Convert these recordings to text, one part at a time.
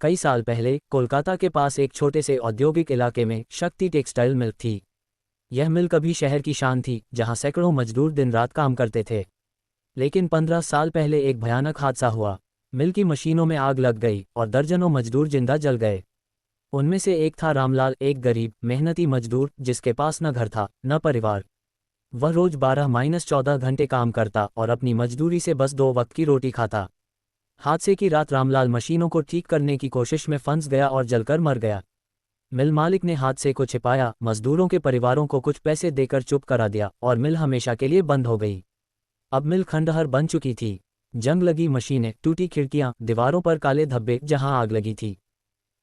कई साल पहले कोलकाता के पास एक छोटे से औद्योगिक इलाके में शक्ति टेक्सटाइल मिल थी। यह मिल कभी शहर की शान थी, जहां सैकड़ों मजदूर दिन रात काम करते थे। लेकिन 15 साल पहले एक भयानक हादसा हुआ। मिल की मशीनों में आग लग गई और दर्जनों मजदूर जिंदा जल गए। उनमें से एक था रामलाल, एक गरीब मेहनती मजदूर जिसके पास न घर था न परिवार। वह रोज 12-14 घंटे काम करता और अपनी मजदूरी से बस 2 वक्त की रोटी खाता। हादसे की रात रामलाल मशीनों को ठीक करने की कोशिश में फंस गया और जलकर मर गया। मिल मालिक ने हादसे को छिपाया, मजदूरों के परिवारों को कुछ पैसे देकर चुप करा दिया और मिल हमेशा के लिए बंद हो गई। अब मिल खंडहर बन चुकी थी। जंग लगी मशीनें, टूटी खिड़कियां, दीवारों पर काले धब्बे जहां आग लगी थी।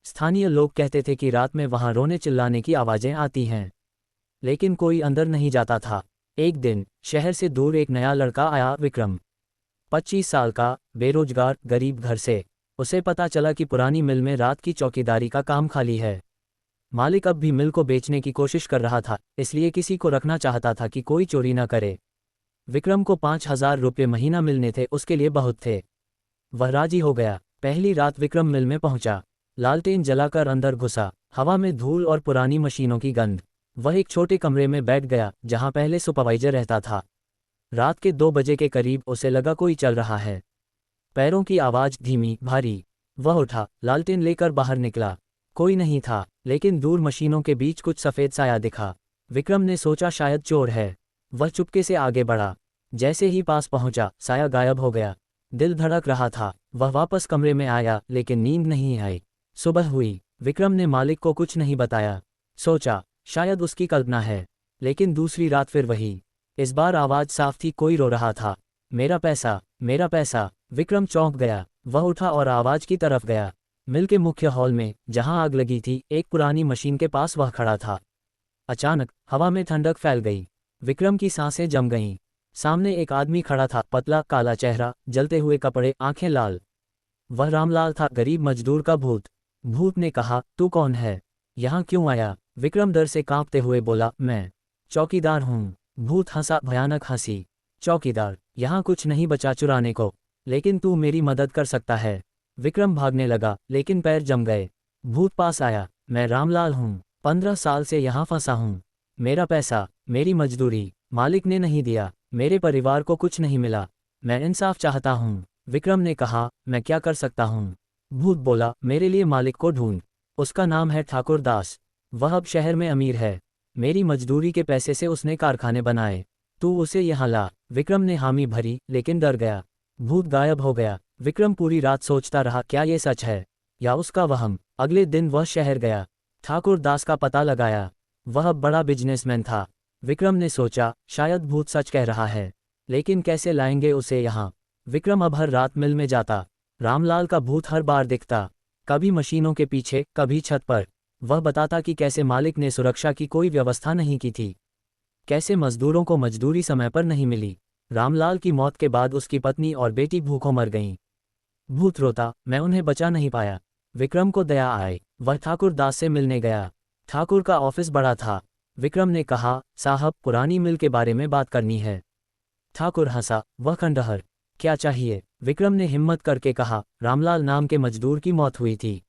स्थानीय लोग कहते थे कि रात में वहां रोने चिल्लाने की आवाजें आती हैं, लेकिन कोई अंदर नहीं जाता था। एक दिन शहर से दूर एक नया लड़का आया, विक्रम। 25 साल का, बेरोजगार, गरीब घर से। उसे पता चला कि पुरानी मिल में रात की चौकीदारी का काम खाली है। मालिक अब भी मिल को बेचने की कोशिश कर रहा था, इसलिए किसी को रखना चाहता था कि कोई चोरी न करे। विक्रम को 5,000 रुपये महीना मिलने थे, उसके लिए बहुत थे। वह राजी हो गया। पहली रात विक्रम मिल में पहुंचा। लालटेन जलाकर अंदर घुसा। हवा में धूल और पुरानी मशीनों की गंध। वह एक छोटे कमरे में बैठ गया जहां पहले सुपरवाइजर रहता था। रात के 2 बजे के करीब उसे लगा कोई चल रहा है। पैरों की आवाज धीमी, भारी। वह उठा, लालटेन लेकर बाहर निकला। कोई नहीं था, लेकिन दूर मशीनों के बीच कुछ सफ़ेद साया दिखा। विक्रम ने सोचा शायद चोर है। वह चुपके से आगे बढ़ा। जैसे ही पास पहुंचा, साया गायब हो गया। दिल धड़क रहा था। वह वापस कमरे में आया, लेकिन नींद नहीं आई। सुबह हुई। विक्रम ने मालिक को कुछ नहीं बताया। सोचा शायद उसकी कल्पना है। लेकिन दूसरी रात फिर वही। इस बार आवाज साफ थी, कोई रो रहा था, मेरा पैसा, मेरा पैसा। विक्रम चौंक गया। वह उठा और आवाज की तरफ गया। मिल के मुख्य हॉल में, जहां आग लगी थी, एक पुरानी मशीन के पास वह खड़ा था। अचानक हवा में ठंडक फैल गई। विक्रम की सांसें जम गईं। सामने एक आदमी खड़ा था, पतला, काला चेहरा, जलते हुए कपड़े, आंखें लाल। वह रामलाल था, गरीब मजदूर का भूत। भूत ने कहा, तू कौन है? यहाँ क्यों आया? विक्रम डर से कांपते हुए बोला, मैं चौकीदार हूँ। भूत हंसा, भयानक हंसी। चौकीदार? यहाँ कुछ नहीं बचा चुराने को, लेकिन तू मेरी मदद कर सकता है। विक्रम भागने लगा, लेकिन पैर जम गए। भूत पास आया, मैं रामलाल हूँ, 15 साल से यहाँ फंसा हूँ। मेरा पैसा, मेरी मजदूरी मालिक ने नहीं दिया, मेरे परिवार को कुछ नहीं मिला, मैं इंसाफ चाहता हूँ। विक्रम ने कहा, मैं क्या कर सकता हूँ? भूत बोला, मेरे लिए मालिक को ढूंढ। उसका नाम है ठाकुर दास। वह अब शहर में अमीर है। मेरी मजदूरी के पैसे से उसने कारखाने बनाए। तू उसे यहाँ ला। विक्रम ने हामी भरी, लेकिन डर गया। भूत गायब हो गया। विक्रम पूरी रात सोचता रहा, क्या ये सच है या उसका वहम। अगले दिन वह शहर गया। ठाकुर दास का पता लगाया। वह अब बड़ा बिजनेसमैन था। विक्रम ने सोचा, शायद भूत सच कह रहा है, लेकिन कैसे लाएंगे उसे यहाँ? विक्रम अब हर रात मिल में जाता। रामलाल का भूत हर बार दिखता, कभी मशीनों के पीछे, कभी छत पर। वह बताता कि कैसे मालिक ने सुरक्षा की कोई व्यवस्था नहीं की थी, कैसे मजदूरों को मजदूरी समय पर नहीं मिली। रामलाल की मौत के बाद उसकी पत्नी और बेटी भूखों मर गईं। भूत रोता, मैं उन्हें बचा नहीं पाया। विक्रम को दया आई। वह ठाकुर दास से मिलने गया। ठाकुर का ऑफिस बड़ा था। विक्रम ने कहा, साहब, पुरानी मिल के बारे में बात करनी है। ठाकुर हंसा, वह खंडहर, क्या चाहिए? विक्रम ने हिम्मत करके कहा, रामलाल नाम के मजदूर की मौत हुई थी,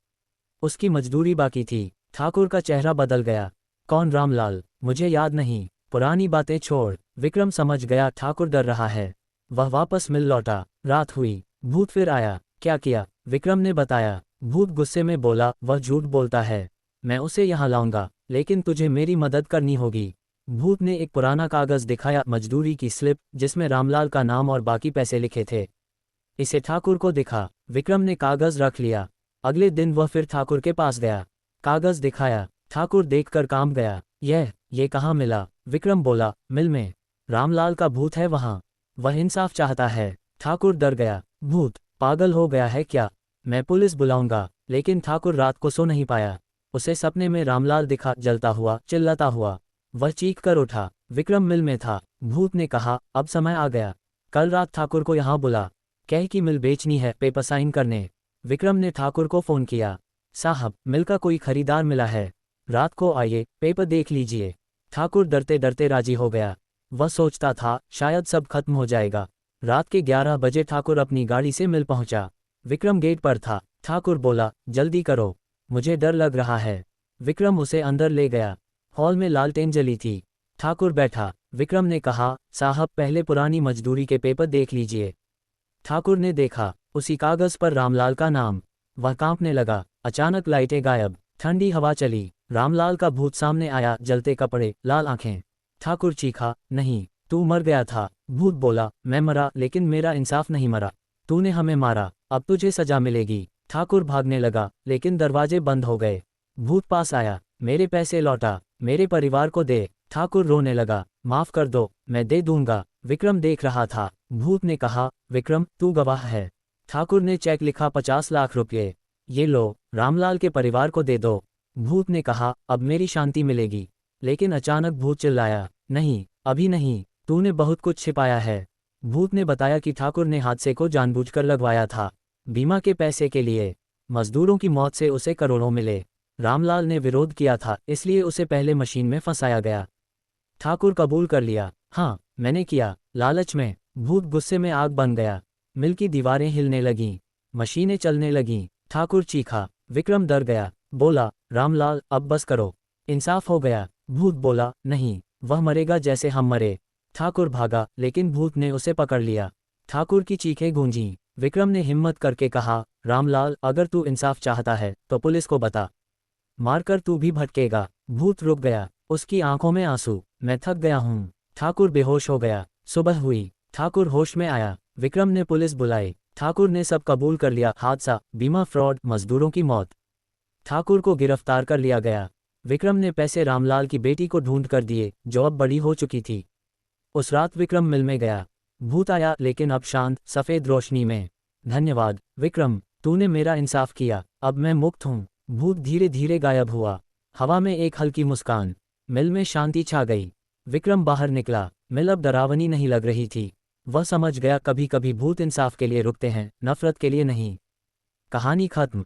उसकी मजदूरी बाकी थी। ठाकुर का चेहरा बदल गया। कौन रामलाल? मुझे याद नहीं, पुरानी बातें छोड़। विक्रम समझ गया ठाकुर डर रहा है। वह वापस मिल लौटा। रात हुई। भूत फिर आया। क्या किया? विक्रम ने बताया। भूत गुस्से में बोला, वह झूठ बोलता है, मैं उसे यहाँ लाऊंगा, लेकिन तुझे मेरी मदद करनी होगी। भूत ने एक पुराना कागज दिखाया, मजदूरी की स्लिप, जिसमें रामलाल का नाम और बाकी पैसे लिखे थे। इसे ठाकुर को दिखा। विक्रम ने कागज रख लिया। अगले दिन वह फिर ठाकुर के पास गया। कागज दिखाया। ठाकुर देखकर कांप गया। ये कहाँ मिला? विक्रम बोला, मिल में। रामलाल का भूत है वहाँ, वह इंसाफ चाहता है। ठाकुर डर गया। भूत पागल हो गया है क्या? मैं पुलिस बुलाऊंगा। लेकिन ठाकुर रात को सो नहीं पाया। उसे सपने में रामलाल दिखा, जलता हुआ, चिल्लाता हुआ। वह चीख कर उठा। विक्रम मिल में था। भूत ने कहा, अब समय आ गया, कल रात ठाकुर को यहाँ बुला, कह कि मिल बेचनी है, पेपर साइन करने। विक्रम ने ठाकुर को फोन किया, साहब, मिल का कोई खरीदार मिला है, रात को आइए, पेपर देख लीजिए। ठाकुर डरते डरते राजी हो गया। वह सोचता था, शायद सब खत्म हो जाएगा। रात के 11 बजे ठाकुर अपनी गाड़ी से मिल पहुंचा। विक्रम गेट पर था। ठाकुर बोला, जल्दी करो, मुझे डर लग रहा है। विक्रम उसे अंदर ले गया। हॉल में लालटेन जली थी। ठाकुर बैठा। विक्रम ने कहा, साहब पहले पुरानी मजदूरी के पेपर देख लीजिए। ठाकुर ने देखा, उसी कागज पर रामलाल का नाम। वह कांपने लगा। अचानक लाइटें गायब, ठंडी हवा चली। रामलाल का भूत सामने आया, जलते कपड़े, लाल आंखें। ठाकुर चीखा, नहीं, तू मर गया था। भूत बोला, मैं मरा, लेकिन मेरा इंसाफ नहीं मरा। तूने हमें मारा, अब तुझे सजा मिलेगी। ठाकुर भागने लगा, लेकिन दरवाजे बंद हो गए। भूत पास आया, मेरे पैसे लौटा, मेरे परिवार को दे। ठाकुर रोने लगा, माफ कर दो, मैं दे दूंगा। विक्रम देख रहा था। भूत ने कहा, विक्रम तू गवाह है। ठाकुर ने चेक लिखा, 50 लाख रुपये। ये लो, रामलाल के परिवार को दे दो। भूत ने कहा, अब मेरी शांति मिलेगी। लेकिन अचानक भूत चिल्लाया, नहीं, अभी नहीं, तूने बहुत कुछ छिपाया है। भूत ने बताया कि ठाकुर ने हादसे को जानबूझकर लगवाया था, बीमा के पैसे के लिए। मजदूरों की मौत से उसे करोड़ों मिले। रामलाल ने विरोध किया था, इसलिए उसे पहले मशीन में फंसाया गया। ठाकुर कबूल कर लिया, हाँ मैंने किया, लालच में। भूत गुस्से में आग बन गया। मिल की दीवारें हिलने लगीं, मशीनें चलने लगीं। ठाकुर चीखा। विक्रम डर गया, बोला, रामलाल अब बस करो, इंसाफ हो गया। भूत बोला, नहीं, वह मरेगा जैसे हम मरे। ठाकुर भागा, लेकिन भूत ने उसे पकड़ लिया। ठाकुर की चीखें गूंजीं। विक्रम ने हिम्मत करके कहा, रामलाल अगर तू इंसाफ चाहता है तो पुलिस को बता, मारकर तू भी भटकेगा। भूत रुक गया, उसकी आंखों में आंसू। मैं थक गया हूँ। ठाकुर बेहोश हो गया। सुबह हुई, ठाकुर होश में आया। विक्रम ने पुलिस बुलाई। ठाकुर ने सब कबूल कर लिया, हादसा, बीमा फ्रॉड, मजदूरों की मौत। ठाकुर को गिरफ्तार कर लिया गया। विक्रम ने पैसे रामलाल की बेटी को ढूंढ कर दिए, जो अब बड़ी हो चुकी थी। उस रात विक्रम मिल में गया। भूत आया, लेकिन अब शांत, सफ़ेद रोशनी में। धन्यवाद विक्रम, तूने मेरा इंसाफ किया, अब मैं मुक्त हूँ। भूत धीरे धीरे गायब हुआ। हवा में एक हल्की मुस्कान। मिल में शांति छा गई। विक्रम बाहर निकला। मिल अब डरावनी नहीं लग रही थी। वह समझ गया, कभी कभी भूत इंसाफ के लिए रुकते हैं, नफरत के लिए नहीं। कहानी खत्म।